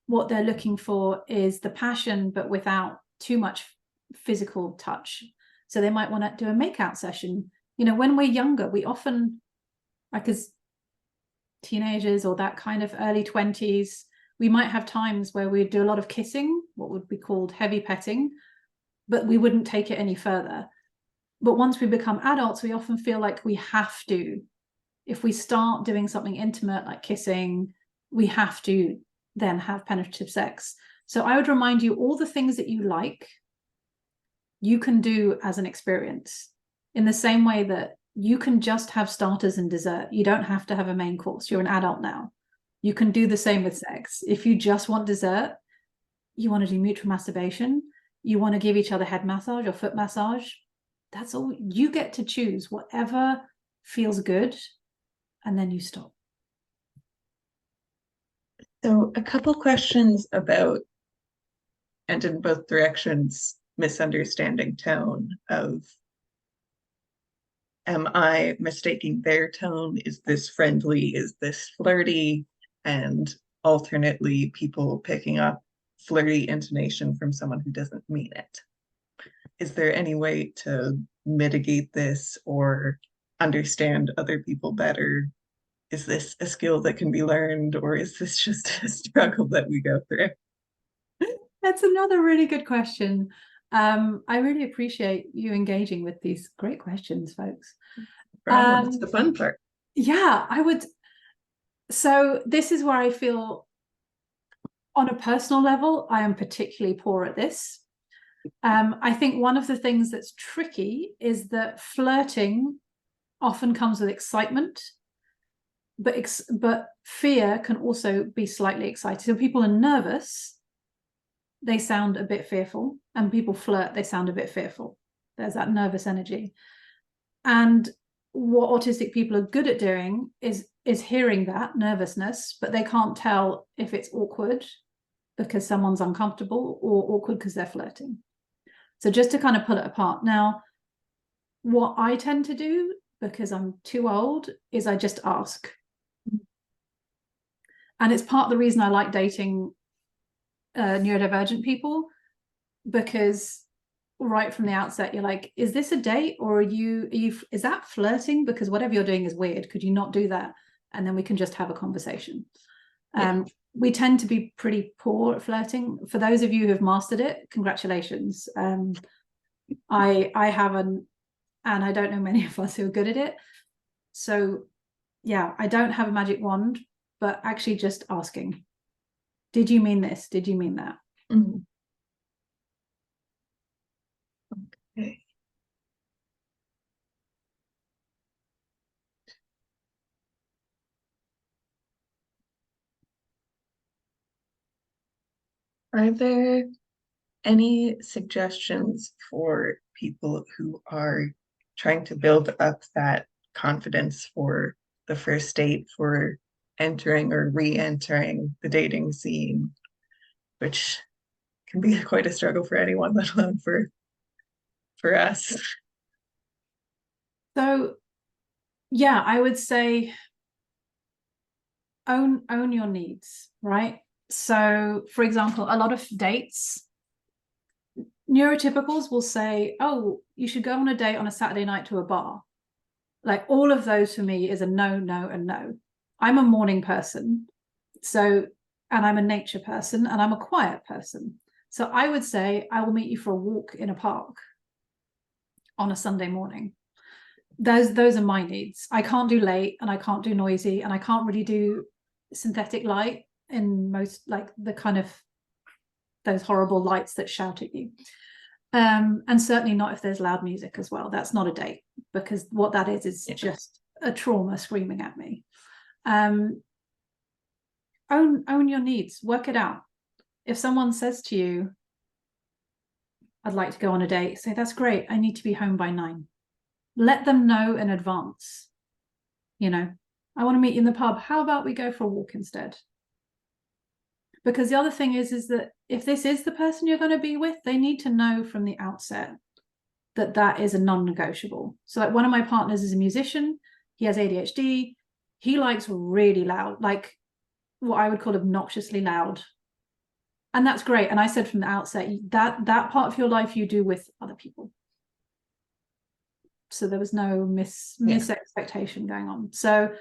what they're looking for is the passion, but without too much physical touch. So they might want to do a makeout session. When we're younger, we often, like as teenagers or that kind of early 20s, we might have times where we do a lot of kissing, what would be called heavy petting, but we wouldn't take it any further. But once we become adults, we often feel like we have to. If we start doing something intimate like kissing, we have to then have penetrative sex. So I would remind you, all the things that you like, you can do as an experience, in the same way that you can just have starters and dessert. You don't have to have a main course. You're an adult now. You can do the same with sex. If you just want dessert, you want to do mutual masturbation, you want to give each other head massage or foot massage, that's all. You get to choose whatever feels good, and then you stop. So a couple questions about, and in both directions, misunderstanding tone of, am I mistaking their tone? Is this friendly? Is this flirty? And alternately, people picking up flirty intonation from someone who doesn't mean it. Is there any way to mitigate this or understand other people better? Is this a skill that can be learned, or is this just a struggle that we go through? That's another really good question. I really appreciate you engaging with these great questions, folks. It's the fun part. Yeah, I would. So this is where I feel, on a personal level, I am particularly poor at this. I think one of the things that's tricky is that flirting often comes with excitement, but fear can also be slightly excited. So people are nervous, they sound a bit fearful, and people flirt, they sound a bit fearful. There's that nervous energy. And what autistic people are good at doing is hearing that nervousness, but they can't tell if it's awkward because someone's uncomfortable, or awkward because they're flirting. So just to kind of pull it apart. Now, what I tend to do, because I'm too old, is I just ask. And it's part of the reason I like dating neurodivergent people, because right from the outset you're like, is this a date, or is that flirting? Because whatever you're doing is weird, could you not do that, and then we can just have a conversation. We tend to be pretty poor at flirting. For those of you who have mastered it, congratulations. I haven't, and I don't know many of us who are good at it. So yeah, I don't have a magic wand, but actually just asking, did you mean this? Did you mean that? Mm-hmm. Okay. Are there any suggestions for people who are trying to build up that confidence for the first date, for entering or re-entering the dating scene, which can be quite a struggle for anyone, let alone for us? So yeah, I would say own your needs, right? So for example, a lot of dates, neurotypicals will say, oh, you should go on a date on a Saturday night to a bar. Like, all of those for me is a no, no, and no. I'm a morning person, so, and I'm a nature person, and I'm a quiet person. So I would say I will meet you for a walk in a park on a Sunday morning. Those are my needs. I can't do late, and I can't do noisy, and I can't really do synthetic light in most, like the kind of those horrible lights that shout at you. And certainly not if there's loud music as well. That's not a date, because what that is just a trauma screaming at me. Own your needs, work it out. If someone says to you, I'd like to go on a date, say, that's great, I need to be home by 9. Let them know in advance. You know, I want to meet you in the pub, how about we go for a walk instead? Because the other thing is that if this is the person you're going to be with, they need to know from the outset that that is a non-negotiable. So like, one of my partners is a musician, he has ADHD, he likes really loud, like what I would call obnoxiously loud. And that's great. And I said from the outset, that part of your life you do with other people. So there was no mis-expectation going on. So,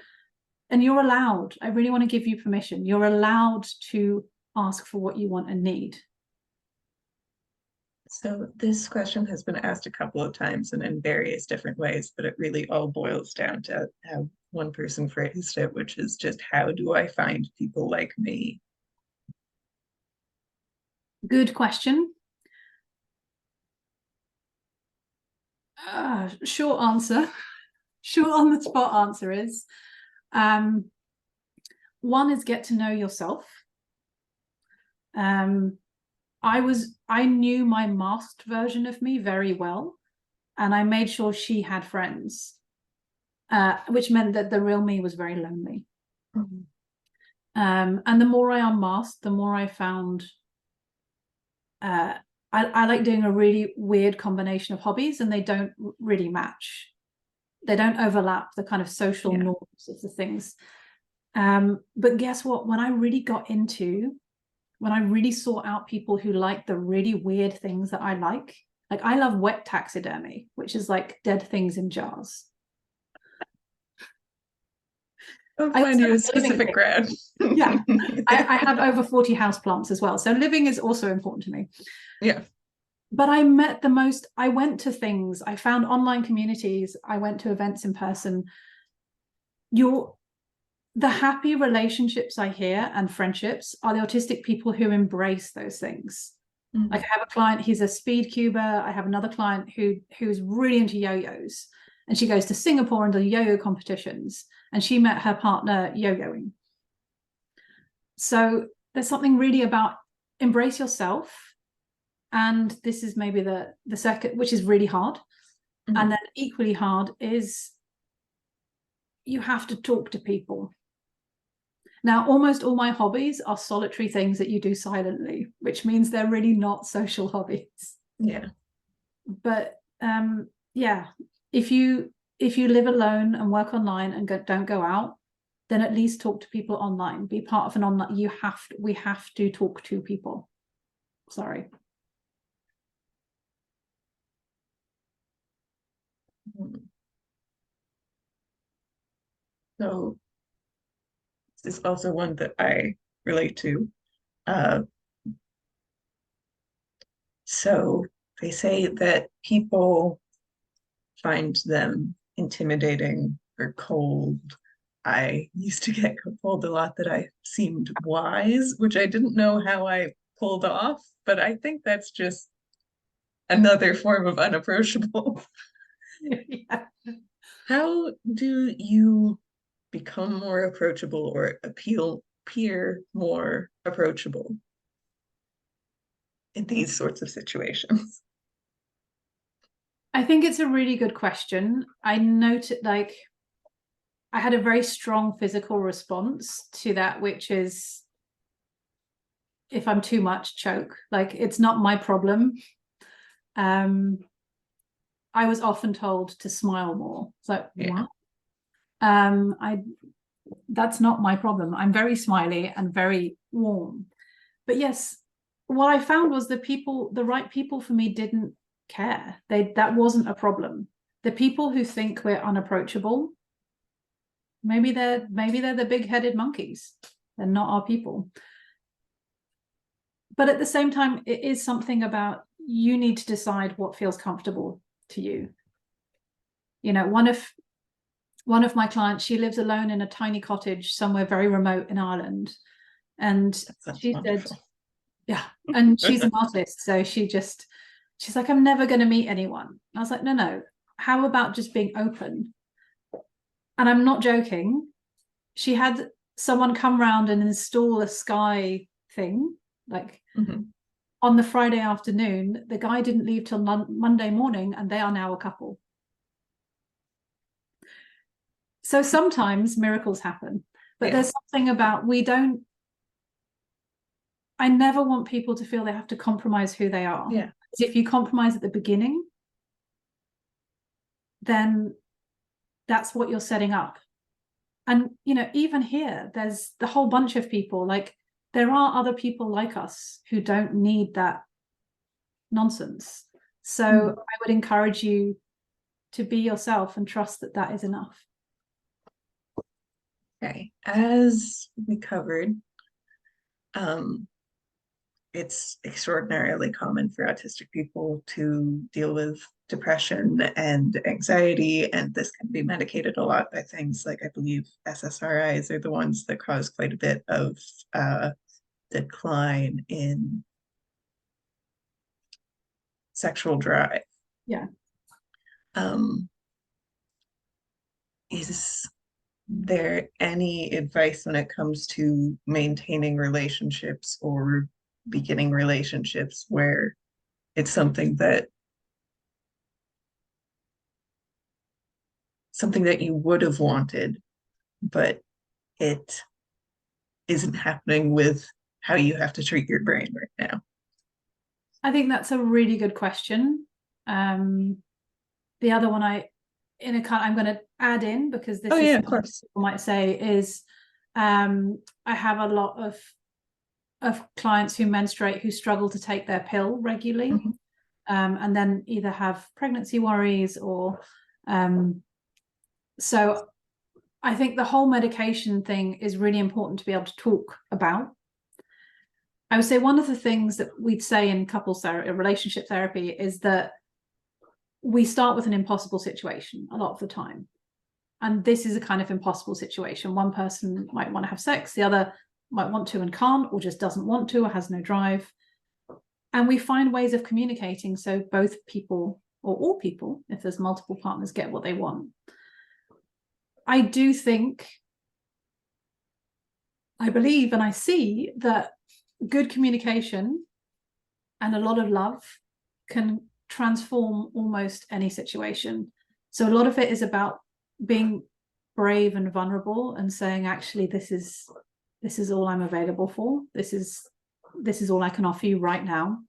and you're allowed, I really want to give you permission, you're allowed to ask for what you want and need. So this question has been asked a couple of times and in various different ways, but it really all boils down to how one person phrased it, which is just, how do I find people like me? Good question. Short answer, short on the spot answer is, one is get to know yourself. I knew my masked version of me very well, and I made sure she had friends, which meant that the real me was very lonely. Mm-hmm. And the more I unmasked, the more I found I like doing a really weird combination of hobbies, and they don't really match. They don't overlap the kind of social norms of the things. But guess what? When I really sought out people who like the really weird things that I like I love wet taxidermy, which is like dead things in jars. I'll find you a specific grad. Yeah, I have over 40 houseplants as well. So living is also important to me. Yeah. But I went to things, I found online communities, I went to events in person. The happy relationships I hear and friendships are the autistic people who embrace those things. Mm-hmm. Like, I have a client, he's a speed cuber. I have another client who's really into yo-yos, and she goes to Singapore and does yo-yo competitions, and she met her partner yo-yoing. So there's something really about embrace yourself. And this is maybe the second, which is really hard. Mm-hmm. And then equally hard is you have to talk to people. Now, almost all my hobbies are solitary things that you do silently, which means they're really not social hobbies. Yeah. But if you live alone and work online and don't go out, then at least talk to people online. Be part of an online. We have to talk to people. Sorry. Hmm. So this is also one that I relate to. Uh, so they say that people find them intimidating or cold. I used to get told a lot that I seemed wise, which I didn't know how I pulled off, but I think that's just another form of unapproachable. Yeah. How do you become more approachable or appear more approachable in these sorts of situations? I think it's a really good question. I noted, like, I had a very strong physical response to that, which is, if I'm too much, choke. Like, it's not my problem. Um, I was often told to smile more. It's like, Yeah. what? I That's not my problem. I'm very smiley and very warm. But yes, what I found was the right people for me didn't care. That wasn't a problem. The people who think we're unapproachable, maybe they're the big-headed monkeys. They're not our people. But at the same time, it is something about, you need to decide what feels comfortable to you. You know, one of my clients, she lives alone in a tiny cottage somewhere very remote in Ireland. And she said, Wonderful. yeah, and she's an artist. So she's like, I'm never going to meet anyone. I was like, no. How about just being open? And I'm not joking. She had someone come round and install a sky thing, like Mhm. on the Friday afternoon. The guy didn't leave till Monday morning, and they are now a couple. So sometimes miracles happen, but Yeah. there's something about, I never want people to feel they have to compromise who they are. Yeah. If you compromise at the beginning, then that's what you're setting up. And, you know, even here, there's the whole bunch of people, like, there are other people like us who don't need that nonsense. So I would encourage you to be yourself and trust that that is enough. Okay. As we covered, um, it's extraordinarily common for autistic people to deal with depression and anxiety, and this can be medicated a lot by things like, I believe, SSRIs are the ones that cause quite a bit of decline in sexual drive. Yeah. Um, is there any advice when it comes to maintaining relationships or beginning relationships where it's something that you would have wanted, but it isn't happening with how you have to treat your brain right now? I think that's a really good question. The other one I'm going to add in, because Oh this is yeah, of something course. people might say, is I have a lot of clients who menstruate who struggle to take their pill regularly, Mhm. and then either have pregnancy worries or so I think the whole medication thing is really important to be able to talk about. I would say one of the things that we'd say in couples therapy, relationship therapy, is that we start with an impossible situation a lot of the time. And this is a kind of impossible situation. One person might want to have sex, the other might want to and can't, or just doesn't want to, or has no drive. And we find ways of communicating so both people, or all people, if there's multiple partners, get what they want. I do think, I believe, and I see that good communication and a lot of love can transform almost any situation. So a lot of it is about being brave and vulnerable and saying, actually, this is all I'm available for. This is all I can offer you right now.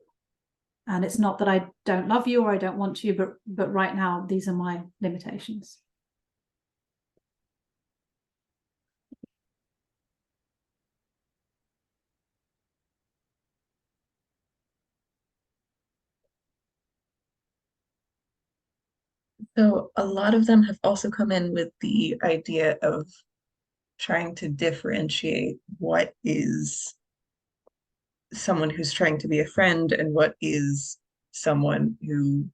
And it's not that I don't love you or I don't want you, but right now, these are my limitations. So a lot of them have also come in with the idea of trying to differentiate what is someone who's trying to be a friend and what is someone who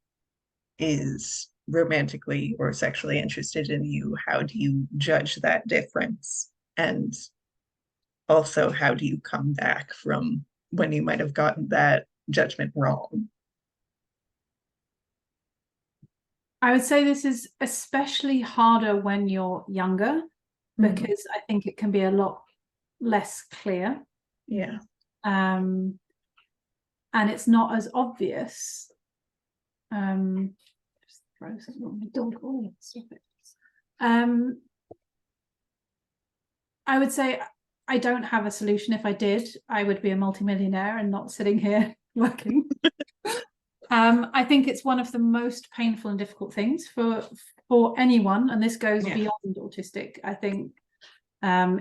is romantically or sexually interested in you. How do you judge that difference? And also, how do you come back from when you might have gotten that judgment wrong? I would say this is especially harder when you're younger, because I think it can be a lot less clear. Yeah. And it's not as obvious. Just throw something on my dog. Oh, stop it. I would say I don't have a solution. If I did, I would be a multimillionaire and not sitting here working. I think it's one of the most painful and difficult things for anyone, and this goes beyond autistic. I think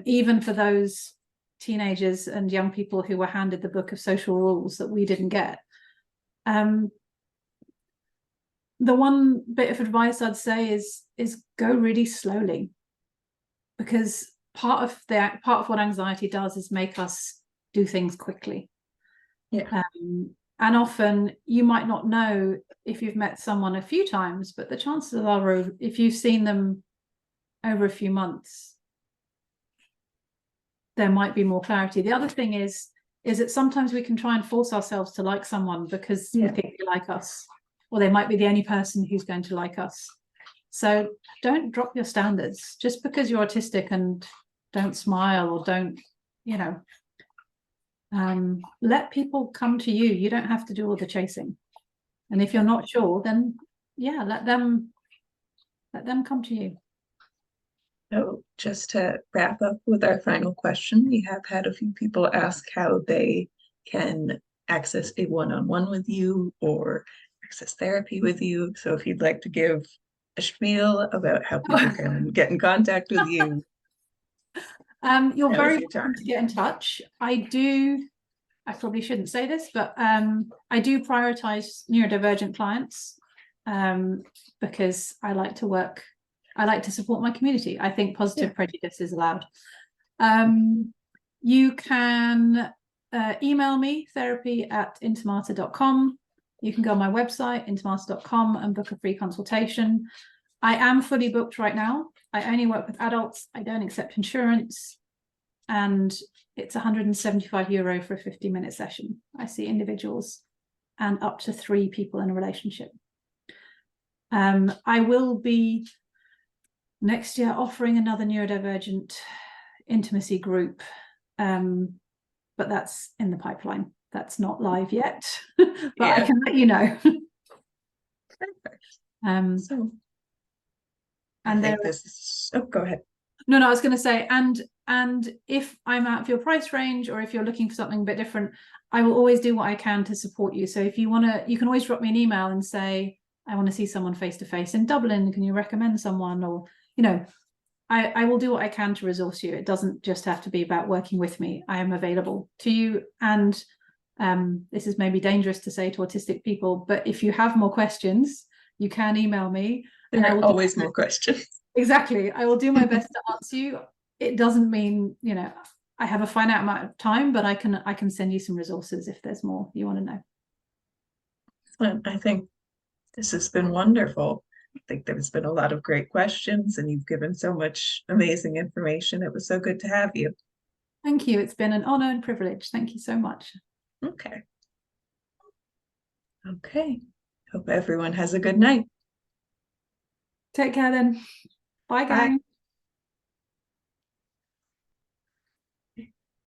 even for those teenagers and young people who were handed the book of social rules that we didn't get. The one bit of advice I'd say is go really slowly, because part of what anxiety does is make us do things quickly. Yeah. And often you might not know if you've met someone a few times, but the chances are, if you've seen them over a few months, there might be more clarity. The other thing is that sometimes we can try and force ourselves to like someone because we think they like us, or they might be the only person who's going to like us. So don't drop your standards just because you're autistic and don't smile or don't, let people come to you. You don't have to do all the chasing. And if you're not sure, then let them come to you. So just to wrap up with our final question, we have had a few people ask how they can access a one-on-one with you or access therapy with you. So if you'd like to give a spiel about how people can get in contact with you. You're very welcome to get in touch. I probably shouldn't say this, but I do prioritize neurodivergent clients because I like to support my community. I think positive prejudice is allowed. You can email me, therapy@intomata.com. You can go on my website, intomata.com, and book a free consultation. I am fully booked right now. I only work with adults. I don't accept insurance. And it's €175 for a 50-minute session. I see individuals and up to 3 people in a relationship. I will be next year offering another neurodivergent intimacy group, but that's in the pipeline. That's not live yet, but I can let you know. Perfect. So and I think this is, go ahead. No, I was going to say, and if I'm out of your price range, or if you're looking for something a bit different, I will always do what I can to support you. So if you want to, you can always drop me an email and say, I want to see someone face to face in Dublin. Can you recommend someone? Or, I will do what I can to resource you. It doesn't just have to be about working with me. I am available to you. And this is maybe dangerous to say to autistic people, but if you have more questions, you can email me. There are always more questions. Exactly. I will do my best to answer you. It doesn't mean, I have a finite amount of time, but I can send you some resources if there's more you want to know. Excellent. I think this has been wonderful. I think there's been a lot of great questions and you've given so much amazing information. It was so good to have you. Thank you. It's been an honor and privilege. Thank you so much. Okay. Hope everyone has a good night. Take care then. Bye, gang. Bye.